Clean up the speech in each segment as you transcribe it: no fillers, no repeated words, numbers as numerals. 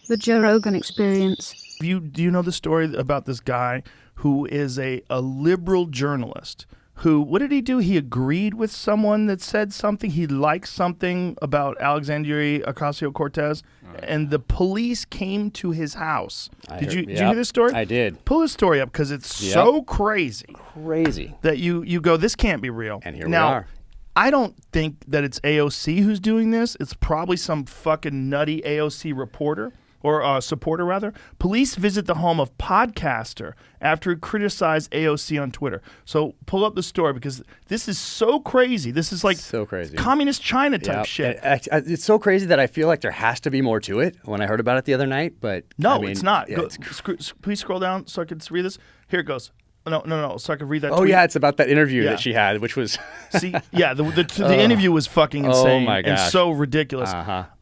The Joe Rogan Experience. Do you know the story about this guy who is a liberal journalist who, what did he do? He agreed with someone that said something. He liked something about Alexandria Ocasio-Cortez, and the police came to his house. Did you hear this story? I did. Pull his story up because it's so crazy. Crazy. That you go, this can't be real. And here now, we are. I don't think that it's AOC who's doing this. It's probably some fucking nutty AOC reporter. Or supporter, rather. Police visit the home of podcaster after he criticized AOC on Twitter. So pull up the story because this is so crazy. This is like so crazy. Communist China type shit. It's so crazy that I feel like there has to be more to it when I heard about it the other night. But no, I mean, it's not. Yeah, Please scroll down so I can read this. Here it goes. No, so I can read that tweet. tweet. Yeah, it's about that interview that she had, which was... See, yeah, the interview was fucking insane. Oh my gosh. And so ridiculous.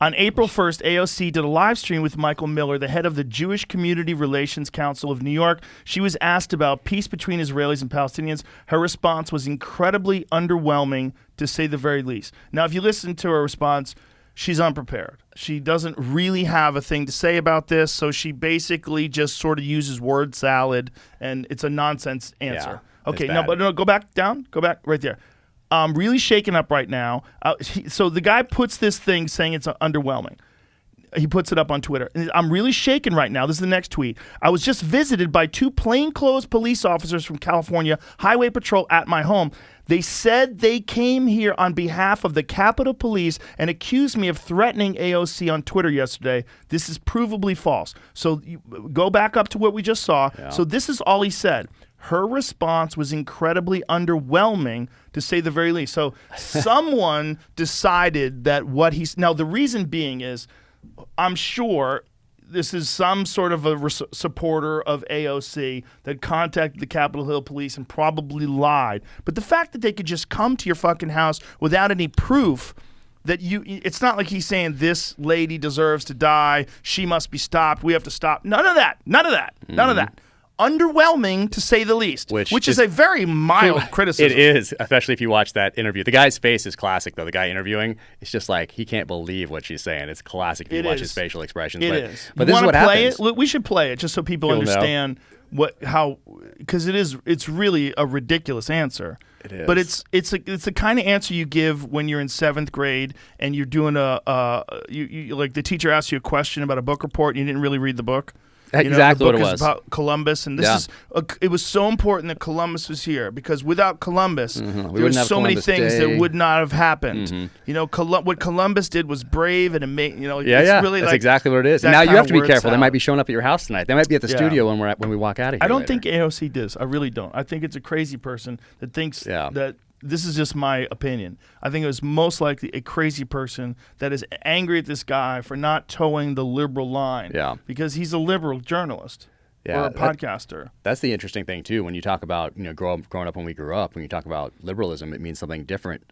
On April 1st, AOC did a live stream with Michael Miller, the head of the Jewish Community Relations Council of New York. She was asked about peace between Israelis and Palestinians. Her response was incredibly underwhelming, to say the very least. Now, if you listen to her response, she's unprepared. She doesn't really have a thing to say about this, so she basically just sort of uses word salad, and it's a nonsense answer. Yeah, okay, no, go back down. Go back right there. I'm really shaken up right now. So the guy puts this thing saying it's underwhelming. He puts it up on Twitter. I'm really shaken right now. This is the next tweet. I was just visited by two plainclothes police officers from California Highway Patrol at my home. They said they came here on behalf of the Capitol Police and accused me of threatening AOC on Twitter yesterday. This is provably false. So you go back up to what we just saw. Yeah. So this is all he said. Her response was incredibly underwhelming, to say the very least. So someone decided that what he's... Now, the reason being is, I'm sure this is some sort of a supporter of AOC that contacted the Capitol Hill Police and probably lied. But the fact that they could just come to your fucking house without any proof that it's not like he's saying this lady deserves to die, she must be stopped, we have to stop. None of that. Underwhelming, to say the least, which is a very mild criticism. It is, especially if you watch that interview. The guy's face is classic, though. The guy interviewing, it's just like he can't believe what she's saying. It's classic if you watch his facial expressions. But this is what happens. We should play it just so people understand because it's really a ridiculous answer. It is. But it's the kind of answer you give when you're in 7th grade and you're doing like the teacher asks you a question about a book report and you didn't really read the book. Exactly what it was. Is about Columbus, and this it was so important that Columbus was here, because without Columbus, there were so many things that would not have happened. What Columbus did was brave and amazing. It's really that's like exactly what it is. And now you have to be careful. Salad. They might be showing up at your house tonight. They might be at the studio when we walk out of here. I don't think AOC does. I really don't. I think it's a crazy person that thinks that. This is just my opinion. I think it was most likely a crazy person that is angry at this guy for not towing the liberal line. Yeah. Because he's a liberal journalist or a podcaster. That's the interesting thing, too. When you talk about growing up when we grew up, when you talk about liberalism, it means something different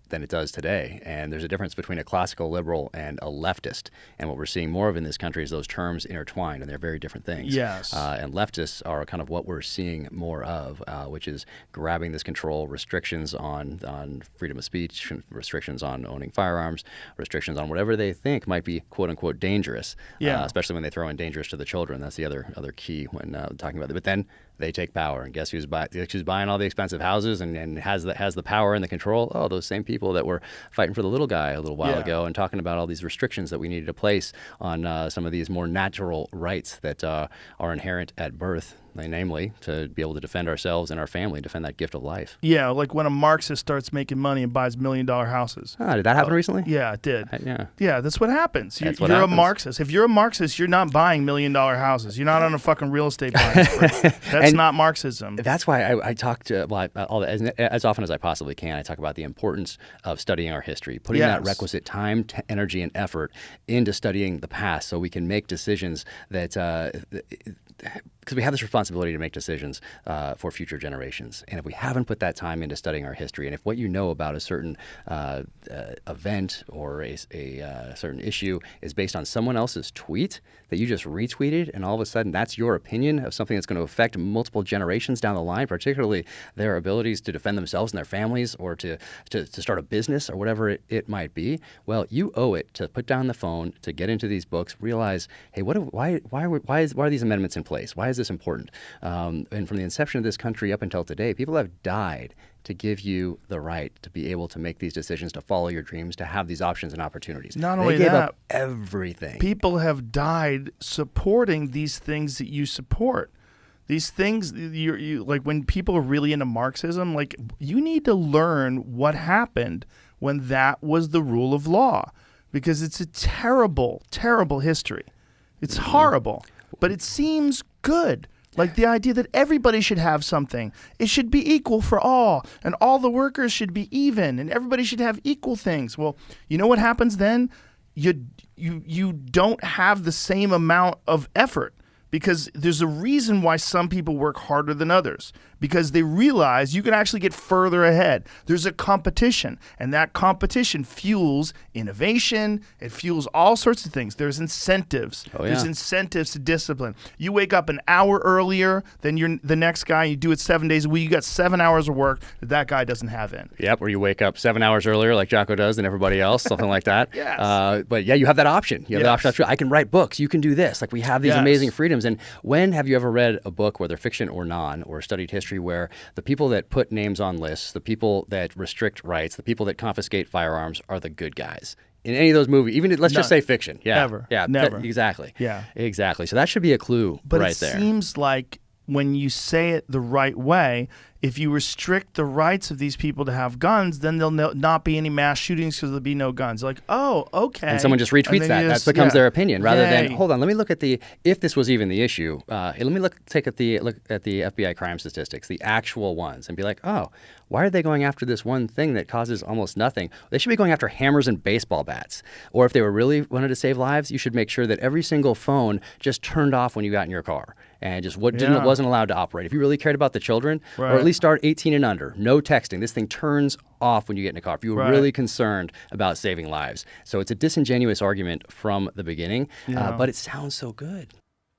than it does today. And there's a difference between a classical liberal and a leftist. And what we're seeing more of in this country is those terms intertwined, and they're very different things. Yes. And leftists are kind of what we're seeing more of, which is grabbing this control, restrictions on freedom of speech, restrictions on owning firearms, restrictions on whatever they think might be quote unquote dangerous. Especially when they throw in dangerous to the children. That's the other key when talking about it. But then they take power, and guess who's buying all the expensive houses and has the power and the control? Oh, those same people that were fighting for the little guy a little while ago and talking about all these restrictions that we needed to place on some of these more natural rights that are inherent at birth. Namely, to be able to defend ourselves and our family, defend that gift of life. Yeah, like when a Marxist starts making money and buys $1 million houses. Oh, did that happen recently? Yeah, it did. Yeah, that's what happens. You're happens. A Marxist. If you're a Marxist, you're not buying $1 million houses. You're not on a fucking real estate buying spree. That's not Marxism. That's why I talk to, as often as I possibly can, I talk about the importance of studying our history, putting that requisite time, energy, and effort into studying the past so we can make decisions that because we have this responsibility to make decisions for future generations. And if we haven't put that time into studying our history, and if what you know about a certain event or a certain issue is based on someone else's tweet that you just retweeted, and all of a sudden that's your opinion of something that's going to affect multiple generations down the line, particularly their abilities to defend themselves and their families, or to start a business or whatever it might be, well, you owe it to put down the phone, to get into these books, realize, hey, why are these amendments in place? Why is this important? And from the inception of this country up until today, people have died to give you the right to be able to make these decisions, to follow your dreams, to have these options and opportunities. Not only they gave that, up everything. People have died supporting these things that you support. These things, you like when people are really into Marxism, like you need to learn what happened when that was the rule of law, because it's a terrible, terrible history. It's horrible, but it seems good. Like the idea that everybody should have something. It should be equal for all, and all the workers should be even, and everybody should have equal things. Well, you know what happens then? You don't have the same amount of effort, because there's a reason why some people work harder than others, because they realize you can actually get further ahead. There's a competition, and that competition fuels innovation. It fuels all sorts of things. There's incentives. Oh, yeah. There's incentives to discipline. You wake up an hour earlier than the next guy. You do it 7 days a week. You got 7 hours of work that guy doesn't have in. Yep, or you wake up 7 hours earlier like Jocko does than everybody else, something like that. Yes. But yeah, you have that option. You have the option. I can write books. You can do this. Like we have these amazing freedoms. And when have you ever read a book, whether fiction or non, or studied history, where the people that put names on lists, the people that restrict rights, the people that confiscate firearms are the good guys? In any of those movies, even let's just say fiction. Yeah. Ever. Yeah. Never. Exactly. Yeah. Exactly. So that should be a clue right there. But it seems like when you say it the right way, if you restrict the rights of these people to have guns, then there'll not be any mass shootings because there'll be no guns. Like, oh, okay. And someone just retweets that. That becomes their opinion, rather than, hold on, let me look at if this was even the issue. Let me look at the FBI crime statistics, the actual ones, and be like, oh, why are they going after this one thing that causes almost nothing? They should be going after hammers and baseball bats. Or if they were really wanted to save lives, you should make sure that every single phone just turned off when you got in your car and just wasn't allowed to operate. If you really cared about the children, or at least start 18 and under, no texting. This thing turns off when you get in a car if you were really concerned about saving lives. So it's a disingenuous argument from the beginning, but it sounds so good.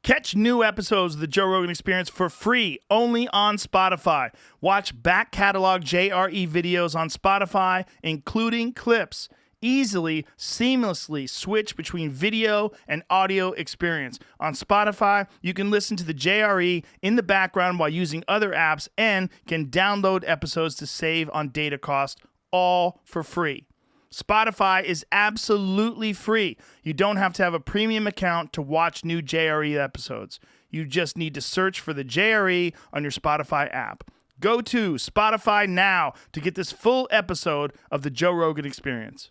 Catch new episodes of The Joe Rogan Experience for free, only on Spotify. Watch back catalog JRE videos on Spotify, including clips. Easily, seamlessly switch between video and audio experience. On Spotify, you can listen to the JRE in the background while using other apps, and can download episodes to save on data cost, all for free. Spotify is absolutely free. You don't have to have a premium account to watch new JRE episodes. You just need to search for the JRE on your Spotify app. Go to Spotify now to get this full episode of The Joe Rogan Experience.